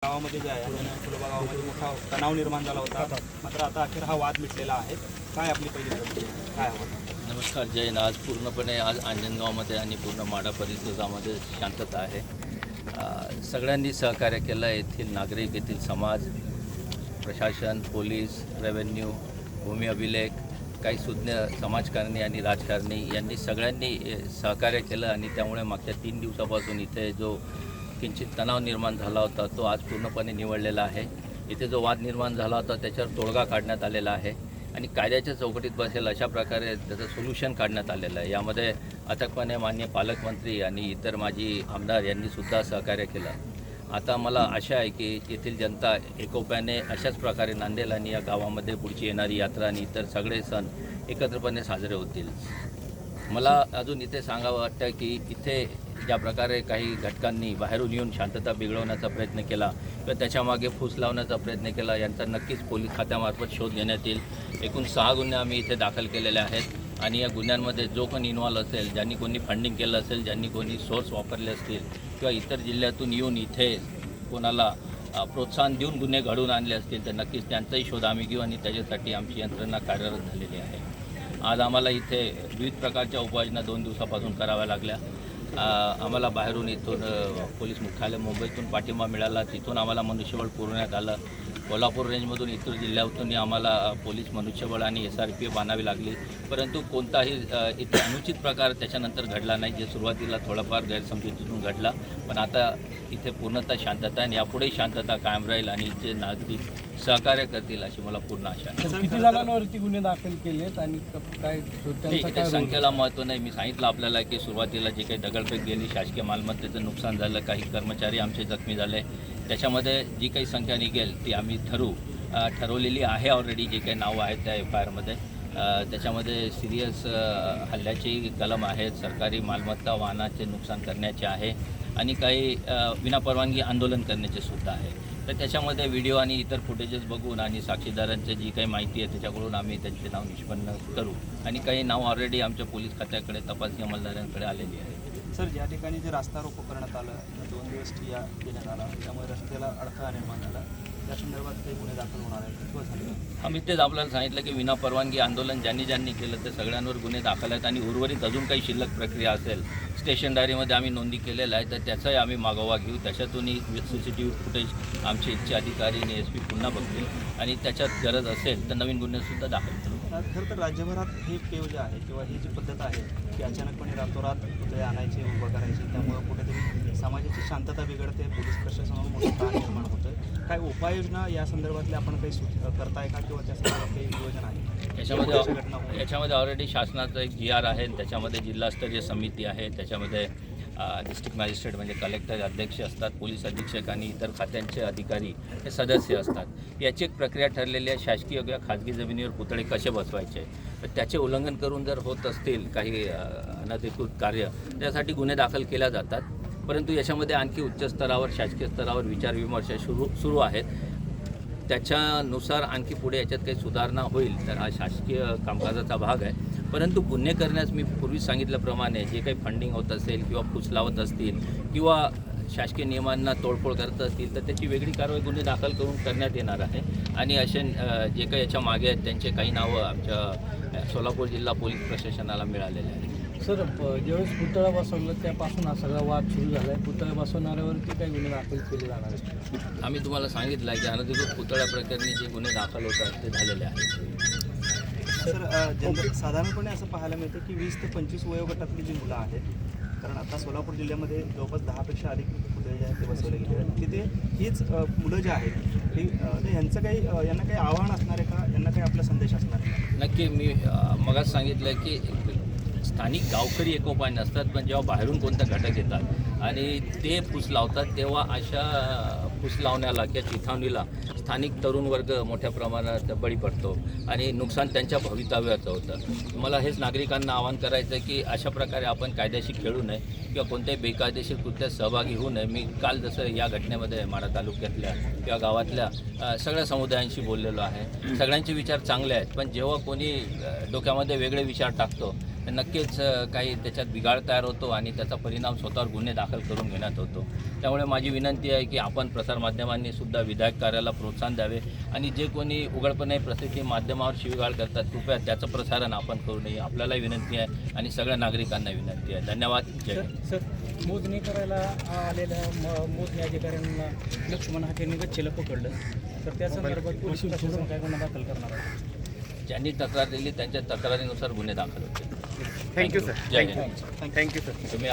गावामध्ये जे आहे फुलोबा गावामध्ये मोठा तणाव निर्माण झाला होता, मात्र आता अखेर हा वाद मिटलेला आहे. काय आपली पहिली प्रतिक्रिया काय हवं? नमस्कार, जय हिंद. आज पूर्णपणे अंजनगावमध्ये आणि पूर्ण माढा परिसरामध्ये शांतता आहे. सगळ्यांनी सहकार्य केलं. येथील नागरिक, येथील समाज, प्रशासन, पोलीस, रेव्हेन्यू, भूमी अभिलेख, काही सुज्ञ समाजकारणी आणि राजकारणी यांनी सगळ्यांनी सहकार्य केलं आणि त्यामुळे मागच्या 3 दिवसापासून इथे जो किंचित तणाव निर्माण झाला होता तो आज पूर्णपणे निवळलेला आहे. इथे जो वाद निर्माण झाला होता त्याच्यावर तोडगा काढण्यात आलेला आहे आणि कायद्याच्या चौकटीत बसेल अशा प्रकारे त्याचं सोल्युशन काढण्यात आलेलं आहे. यामध्ये अथकपणे माननीय पालकमंत्री आणि इतर माजी आमदार यांनीसुद्धा सहकार्य केलं. आता मला आशा आहे की येथील जनता एकोप्याने अशाच प्रकारे नांदेल आणि या गावामध्ये पुढची येणारी यात्रा आणि इतर सगळे सण एकत्रपणे साजरे होतील. मला अजून इथे सांगावं वाटतं की इथे ज्या प्रकारे काही घटकांनी बाहेरून येऊन शांतता बिघडवण्याचा प्रयत्न केला किंवा त्याच्यामागे फूस लावण्याचा प्रयत्न केला, यांचा नक्कीच पोलीस खात्यामार्फत शोध घेण्यात येईल. एकूण 6 गुन्हे आम्ही इथे दाखल केलेले आहेत आणि या गुन्ह्यांमध्ये जो कोणी इन्व्हॉल्व असेल, ज्यांनी कोणी फंडिंग केलं असेल, ज्यांनी कोणी सोर्स वापरले असतील किंवा इतर जिल्ह्यातून येऊन इथे कोणाला प्रोत्साहन देऊन गुन्हे घडवून आणले असतील तर नक्कीच त्यांचाही शोध आम्ही घेऊ आणि त्याच्यासाठी आमची यंत्रणा कार्यरत झालेली आहे. आज आम्हाला इथे विविध प्रकारच्या उपाययोजना 2 दिवसापासून कराव्या लागल्या. आम्हाला बाहेरून इथून पोलीस मुख्यालय मुंबईतून पाठिंबा मिळाला, तिथून आम्हाला मनुष्यबळ पुरवण्यात आलं. कोल्हापूर रेंजमधून इतर जिल्ह्यातून आम्हाला पोलीस मनुष्यबळ आणि SRPF आणावी लागली, परंतु कोणताही इथे अनुचित प्रकार त्याच्यानंतर घडला नाही. जे सुरुवातीला थोडाफार गैरसमजुतीतून घडला, पण आता इथे पूर्णतः शांतता आणि यापुढेही शांतता कायम राहील आणि इथे नागरिक सहकार्य करतील अशी मला पूर्ण आशा आहे. किती जणांवरती गुन्हे दाखल केलेत आणि काय इथे संख्येला महत्त्व नाही. मी सांगितलं आपल्याला की सुरुवातीला जी काही दगडफेक गेली, शासकीय मालमत्तेचं नुकसान झालं, काही कर्मचारी आमचे जखमी झाले, त्याच्यामध्ये जी काही संख्या निघेल ती आम्ही ठरवलेली आहे. ऑलरेडी जे काही नावं आहेत त्या FIRमध्ये त्याच्यामध्ये सिरियस हल्ल्याची कलम आहेत, सरकारी मालमत्ता वाहनाचे नुकसान करण्याचे आहे आणि काही विनापरवानगी आंदोलन करण्याचे सुद्धा आहे. तर त्याच्यामध्ये व्हिडिओ आणि इतर फुटेजेस बघून आणि साक्षीदारांची जी काही माहिती आहे त्याच्याकडून आम्ही त्यांचे नाव निष्पन्न करू आणि काही नाव ऑलरेडी आमच्या पोलीस खात्याकडे तपासणी अंमलदारांकडे आलेली आहे. सर, ज्या ठिकाणी जे रास्ता रोको करण्यात आलं, 2 दिवस ठिय्या देण्यात आला, त्यामुळे रस्त्याला अडथळा निर्माण झाला, त्या संदर्भात काही गुन्हे दाखल होणार आहेत किंवा झाले? आम्ही तेच आपल्याला सांगितलं की विनापरवानगी आंदोलन ज्यांनी केलं ते सगळ्यांवर गुन्हे दाखल आहेत आणि उर्वरित अजून काही शिल्लक प्रक्रिया असेल स्टेशन डायरीमध्ये आम्ही नोंदी केलेल्या आहे, तर त्याचाही आम्ही मागोवा घेऊ. त्याच्यातूनही CCTV फुटेज आमचे इच्छा अधिकारी आणि SP पुन्हा बघतील आणि त्याच्यात गरज असेल तर नवीन गुन्हेसुद्धा दाखल करू. खरं तर राज्यभरात हे पेव जे आहे किंवा ही जी पद्धत आहे की अचानकपणे रातोरात पुतळे आणायचे, उभं करायचे, त्यामुळं कुठेतरी समाजाची शांतता बिघडते, पोलीस प्रशासनावर मोठा ताण निर्माण होतोय. काय उपाययोजना या संदर्भातले आपण काही करताय का किंवा त्या संदर्भात काही नियोजन आहे? याच्यामध्ये ऑलरेडी शासनाचं एक GR आहे, त्याच्यामध्ये जिल्हास्तरीय समिती आहे, त्याच्यामध्ये डिस्ट्रिक्ट मॅजिस्ट्रेट म्हणजे कलेक्टर अध्यक्ष असतात, पोलीस अधीक्षक आणि इतर खात्यांचे अधिकारी हे सदस्य असतात. याची एक प्रक्रिया ठरलेली आहे. शासकीय किंवा खाजगी जमिनीवर पुतळे कसे बसवायचे, तर त्याचे उल्लंघन करून जर होत असतील काही अनधिकृत कार्य त्यासाठी गुन्हे दाखल केल्या जातात. परंतु याच्यामध्ये आणखी उच्च स्तरावर शासकीय स्तरावर विचारविमर्श सुरू आहेत. त्याच्यानुसार आणखी पुढे याच्यात काही सुधारणा होईल तर हा शासकीय कामकाजाचा भाग आहे. परंतु गुन्हे करण्यास मी पूर्वी सांगितल्याप्रमाणे जे काही फंडिंग होत असेल किंवा फूस लावत असतील किंवा शासकीय नियमांना तोडफोड करत असतील तर त्याची वेगळी कारवाई गुन्हे दाखल करून करण्यात येणार आहे आणि असे जे काही याच्या मागे आहेत त्यांचे काही नावं आमच्या सोलापूर जिल्हा पोलीस प्रशासनाला मिळालेले आहेत. सर, ज्यावेळेस पुतळा बसवलं त्यापासून हा सगळा वाद सुरू झाला आहे. पुतळा बसवणाऱ्यावरती काही गुन्हे दाखल केले जाणार आहेत? आम्ही तुम्हाला सांगितलं आहे की अनधिकृत पुतळ्या प्रकरणी जे गुन्हे दाखल होतात ते झालेले आहेत. सर, साधारणपणे असं पाहायला मिळतं की 20 ते 25 वयोगटातली जी मुलं आहेत, कारण आता सोलापूर जिल्ह्यामध्ये जवळपास 10पेक्षा अधिक पुतळे जे आहेत ते बसवले गेले आहेत, तिथे हीच मुलं जे आहेत यांना काही आव्हान असणार आहे का? यांना काही आपला संदेश असणार आहे? नक्की. मी मगाच सांगितलं की स्थानिक गावकरी एकोपाने असतात, पण जेव्हा बाहेरून कोणत्या घटक येतात आणि ते फूस लावतात तेव्हा अशा फूस लावण्याला किंवा चिथावणीला स्थानिक तरुण वर्ग मोठ्या प्रमाणात बळी पडतो आणि नुकसान त्यांच्या भवितव्याचं होतं. मला हेच नागरिकांना आवाहन करायचं आहे की अशा प्रकारे आपण कायद्याशी खेळू नये किंवा कोणत्याही बेकायदेशीर कृत्यात सहभागी होऊ नये. मी काल जसं या घटनेमध्ये माढा तालुक्यातल्या किंवा गावातल्या सगळ्या समुदायांशी बोललेलो आहे. सगळ्यांचे विचार चांगले आहेत, पण जेव्हा कोणी डोक्यामध्ये वेगळे विचार टाकतो तर नक्कीच काही त्याच्यात बिघाड तयार होतो आणि त्याचा परिणाम स्वतःवर गुन्हे दाखल करून घेण्यात होतो. त्यामुळे माझी विनंती आहे की आपण प्रसारमाध्यमांनी सुद्धा विधायक कार्याला प्रोत्साहन द्यावे आणि जे कोणी उघडपणे प्रसिद्धी माध्यमावर शिवीगाळ करतात कृपया त्याचं प्रसारण आपण करू नये. आपल्यालाही विनंती आहे आणि सगळ्या नागरिकांना विनंती आहे. धन्यवाद. जय हिंद. सर मोजणी करायला आलेल्या मोजणी अधिकाऱ्यांना लक्ष्मण हाकेंनी गच्चीला पकडलं, तर त्या संदर्भात पोलीस प्रशासन काय गुन्हा दाखल करणार आहे? ज्यांनी तक्रार दिली त्यांच्या तक्रारीनुसार गुन्हे दाखल होतील. Thank you sir. जय हिंद. Thank you sir. तुम्ही